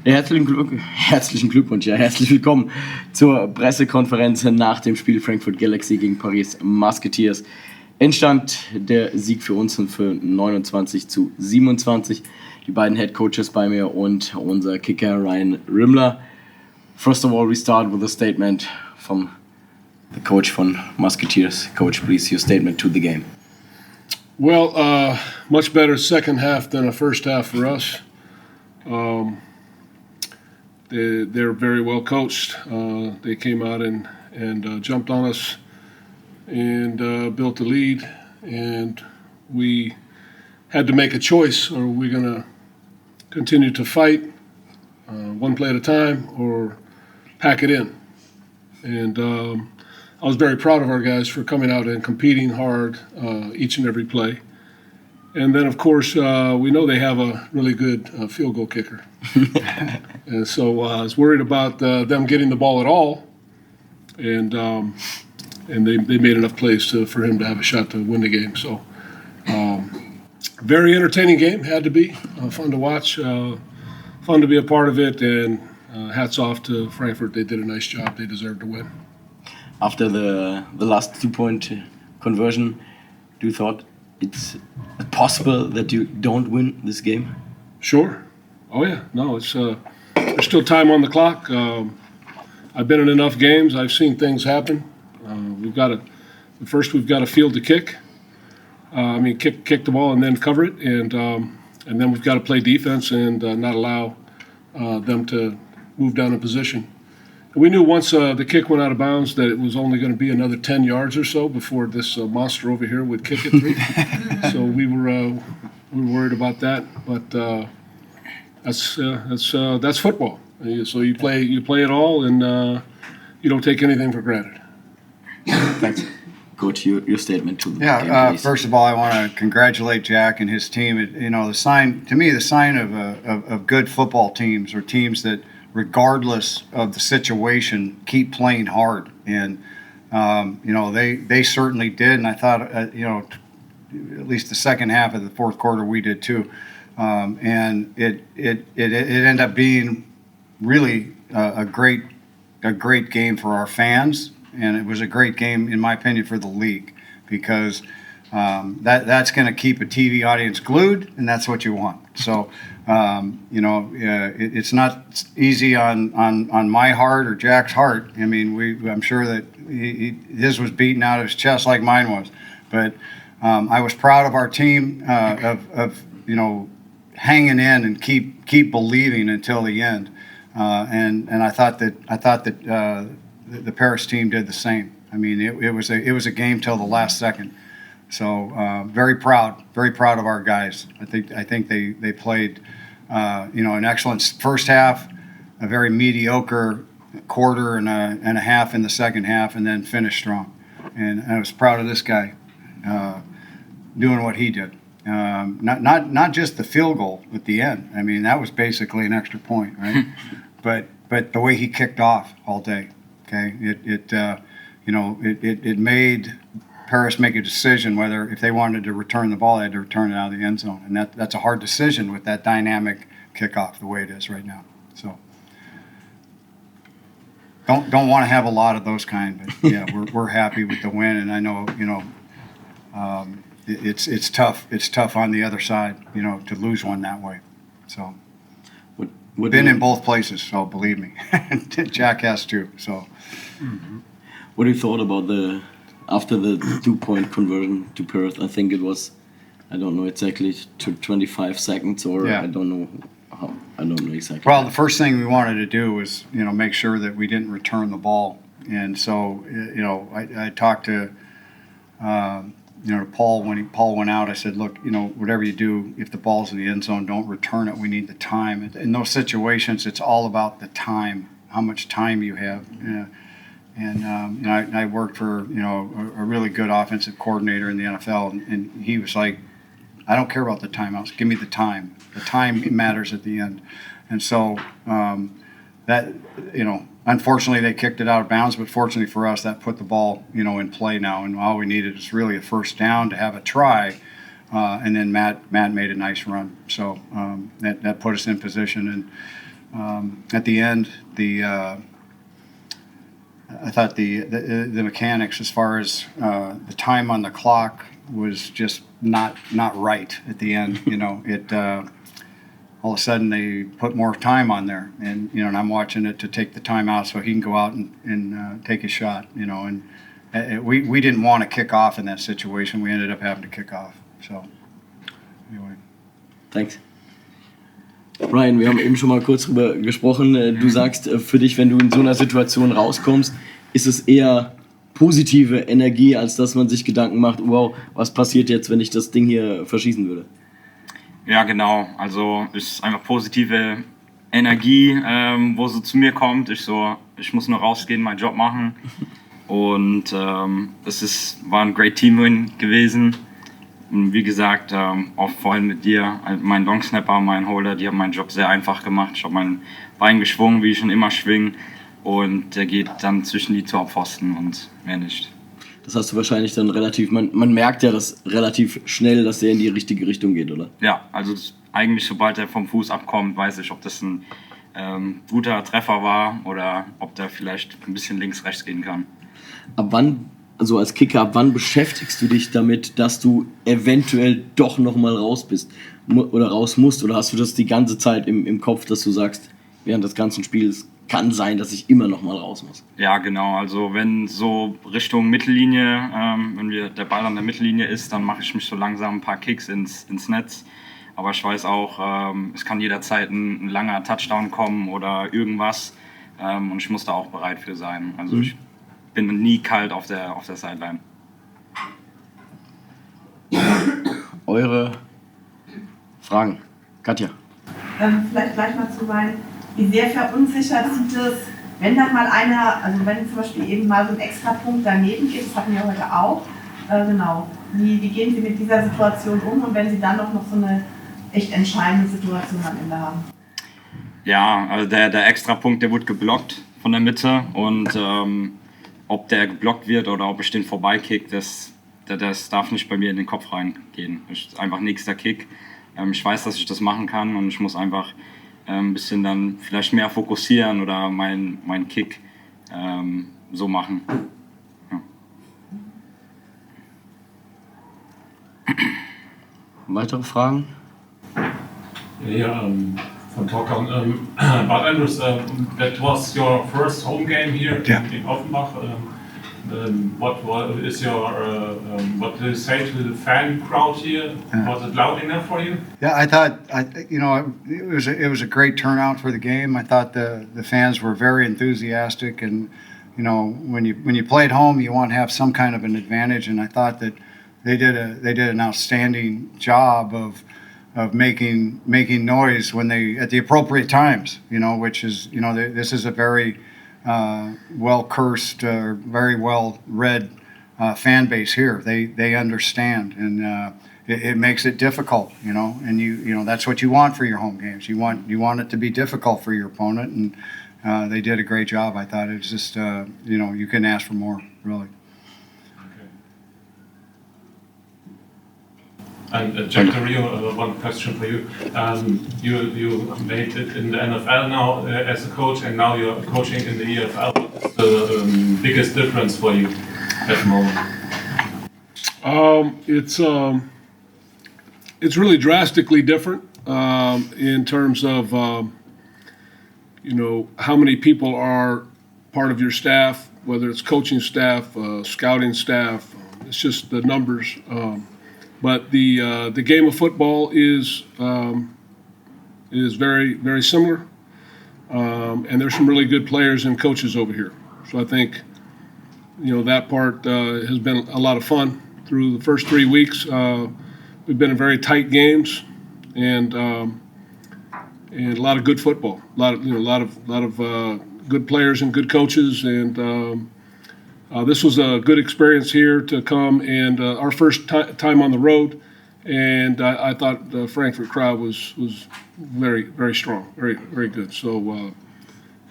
Ja, herzlichen Glückwunsch, ja, herzlich willkommen zur Pressekonferenz nach dem Spiel Frankfurt Galaxy gegen Paris Musketeers. Endstand der Sieg für uns für 29-27. Die beiden Head Coaches bei mir und unser Kicker Rimler. First of all, we start with a statement from the coach von Musketeers. Coach, please, your statement to the game. Well, much better second half than a first half for us. They're very well coached. They came out and jumped on us and built the lead. And we had to make a choice. Are we going to continue to fight one play at a time or pack it in? And I was very proud of our guys for coming out and competing hard each and every play. And then, of course, we know they have a really good field goal kicker. And so I was worried about them getting the ball at all. And they made enough plays for him to have a shot to win the game. So very entertaining game, had to be. Fun to watch, fun to be a part of it. And hats off to Frankfurt. They did a nice job. They deserved to win. After the last 2-point conversion, do you thought it's possible that you don't win this game? Sure. Oh yeah. No, it's there's still time on the clock. I've been in enough games. I've seen things happen. We've got to field the kick. Kick the ball and then cover it, and then we've got to play defense and not allow them to move down in position. We knew once the kick went out of bounds that it was only going to be another 10 yards or so before this monster over here would kick it through. So we were worried about that, but that's football. So you play it all, and you don't take anything for granted. Thanks. Go to your statement to the game, first of all, I want to congratulate Jack and his team. The sign of good football teams are teams that, regardless of the situation, keep playing hard. And they certainly did. And I thought at least the second half of the fourth quarter we did too. And it ended up being really a great game for our fans. And it was a great game, in my opinion, for the league, because that's going to keep a TV audience glued, and that's what you want. So, it's not easy on my heart or Jack's heart. I mean, I'm sure that his was beaten out of his chest like mine was. But I was proud of our team of hanging in and keep believing until the end. And I thought that the Paris team did the same. I mean, it was a game till the last second. So very proud of our guys. I think they played an excellent first half, a very mediocre quarter and a half in the second half, and then finished strong. And I was proud of this guy doing what he did. Not just the field goal at the end. I mean, that was basically an extra point, right? but the way he kicked off all day. Okay, it made Paris make a decision whether, if they wanted to return the ball, they had to return it out of the end zone, and that's a hard decision with that dynamic kickoff the way it is right now. So don't want to have a lot of those kind, but yeah, we're happy with the win, and I know it's tough. It's tough on the other side, to lose one that way. So. Been in both places, so believe me. Jack has too. So, what do you thought about after the 2-point conversion to Perth? I think it was, I don't know exactly, to 25 seconds or yeah. I don't know exactly. Well, the first thing we wanted to do was make sure that we didn't return the ball, and so I talked to Paul when Paul went out. I said, look, whatever you do, if the ball's in the end zone, don't return it. We need the time. In those situations, it's all about the time, how much time you have. And I worked for a really good offensive coordinator in the NFL, and he was like, I don't care about the timeouts. Give me the time. The time matters at the end. And so that unfortunately, they kicked it out of bounds, but fortunately for us, that put the ball, in play now, and all we needed is really a first down to have a try, and then Matt made a nice run, so that put us in position, at the end, I thought the mechanics as far as the time on the clock was just not right at the end. It all of a sudden they put more time on there, and and I'm watching it to take the time out so he can go out and take a shot. And we didn't want to kick off in that situation. We ended up having to kick off. So anyway. Thanks. Ryan, wir haben eben schon mal kurz drüber gesprochen. Du sagst, für dich, wenn du in so einer Situation rauskommst, ist es eher positive Energie, als dass man sich Gedanken macht, wow, was passiert jetzt, wenn ich das Ding hier verschießen würde? Ja, genau. Also es ist einfach positive Energie, wo so zu mir kommt. Ich muss nur rausgehen, meinen Job machen. Und war ein great Team-Win gewesen. Und wie gesagt, auch vorhin mit dir, mein Longsnapper, mein Holder, die haben meinen Job sehr einfach gemacht. Ich habe mein Bein geschwungen, wie ich schon immer schwinge. Und der geht dann zwischen die Torpfosten und mehr nicht. Das hast du wahrscheinlich dann man merkt ja das relativ schnell, dass der in die richtige Richtung geht, oder? Ja, also eigentlich sobald er vom Fuß abkommt, weiß ich, ob das ein guter Treffer war oder ob der vielleicht ein bisschen links-rechts gehen kann. Ab wann, also als Kicker, ab wann beschäftigst du dich damit, dass du eventuell doch nochmal raus bist oder raus musst? Oder hast du das die ganze Zeit im Kopf, dass du sagst, während des ganzen Spiels, kann sein, dass ich immer noch mal raus muss? Ja, genau. Also wenn so Richtung Mittellinie, wenn der Ball an der Mittellinie ist, dann mache ich mich so langsam ein paar Kicks ins Netz. Aber ich weiß auch, es kann jederzeit ein langer Touchdown kommen oder irgendwas. Und ich muss da auch bereit für sein. Also ich bin nie kalt auf der Sideline. Eure Fragen? Katja? Vielleicht gleich mal zu Ryan. Wie sehr verunsichert sieht es, wenn dann mal also wenn zum Beispiel eben mal so ein Extrapunkt daneben geht, das hatten wir heute auch, genau. Wie gehen Sie mit dieser Situation um und wenn Sie dann noch so eine echt entscheidende Situation am Ende haben? Ja, also der Extrapunkt, der wurde geblockt von der Mitte und ob der geblockt wird oder ob ich den vorbeikick, das darf nicht bei mir in den Kopf reingehen. Das ist einfach nächster Kick. Ich weiß, dass ich das machen kann und ich muss einfach ein bisschen dann vielleicht mehr fokussieren oder mein Kick so machen. Ja. Weitere Fragen? Yeah, from Talkern. But Andrews, that was your first home game here in Offenbach. What do you say to the fan crowd here? Was it loud enough for you? Yeah, I thought it was a great turnout for the game. I thought the fans were very enthusiastic, and when you play at home, you want to have some kind of an advantage. And I thought that they did an outstanding job of making noise when at the appropriate times. Which is this is a very well cursed, very well read fan base here. They understand, and it makes it difficult, and that's what you want for your home games. You want it to be difficult for your opponent, and they did a great job. I thought it was just you couldn't ask for more, really. And Jack DeRio, one question for you. You made it in the NFL now as a coach, and now you're coaching in the EFL. What is the biggest difference for you at the moment? It's really drastically different in terms of how many people are part of your staff, whether it's coaching staff, scouting staff. It's just the numbers. But the game of football is very, very similar, and there's some really good players and coaches over here. So I think that part has been a lot of fun through the first 3 weeks. We've been in very tight games, and a lot of good football. A lot of good players and good coaches, and. This was a good experience here to come, and our first time on the road, and I thought the Frankfurt crowd was very, very strong, very, very good. So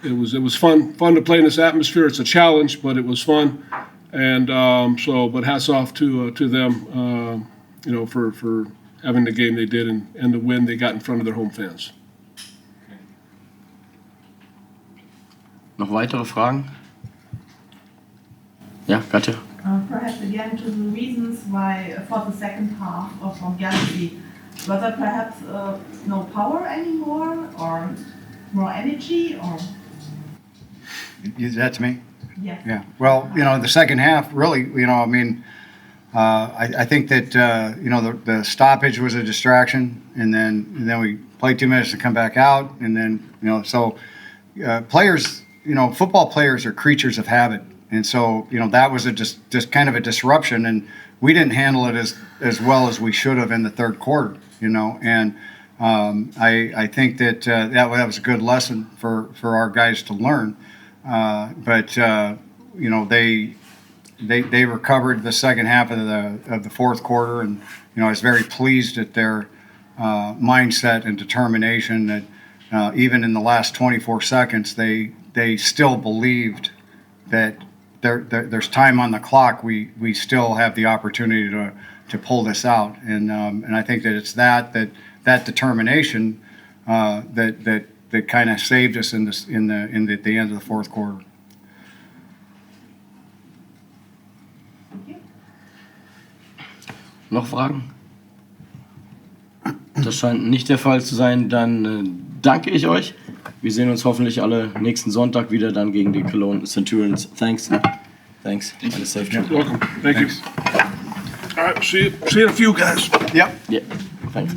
it was fun to play in this atmosphere. It's a challenge, but it was fun, and but hats off to them, for having the game they did and the win they got in front of their home fans. Noch weitere Fragen? Ja, Katja. Perhaps again to the reasons why for the second half of from Galaxy, was there perhaps no power anymore or more energy or? That's me? Yes. Yeah. Well, the second half, really, I mean, I think that, the stoppage was a distraction, and then we played 2 minutes to come back out, and then, so players, football players are creatures of habit. And so, that was just kind of a disruption, and we didn't handle it as well as we should have in the third quarter, and I think that that was a good lesson for our guys to learn. But they recovered the second half of the fourth quarter, and I was very pleased at their mindset and determination that even in the last 24 seconds they still believed that there's time on the clock. We still have the opportunity to pull this out, and I think that it's that determination that kind of saved us at the end of the fourth quarter. Noch Fragen? Das scheint nicht der Fall zu sein. Dann danke ich euch. Wir sehen uns hoffentlich alle nächsten Sonntag wieder, dann gegen die Cologne Centurions. Thanks. Thanks. And a safe trip. Welcome. Thank you. All right, see you in a few, guys. Yep. Yeah. Thanks.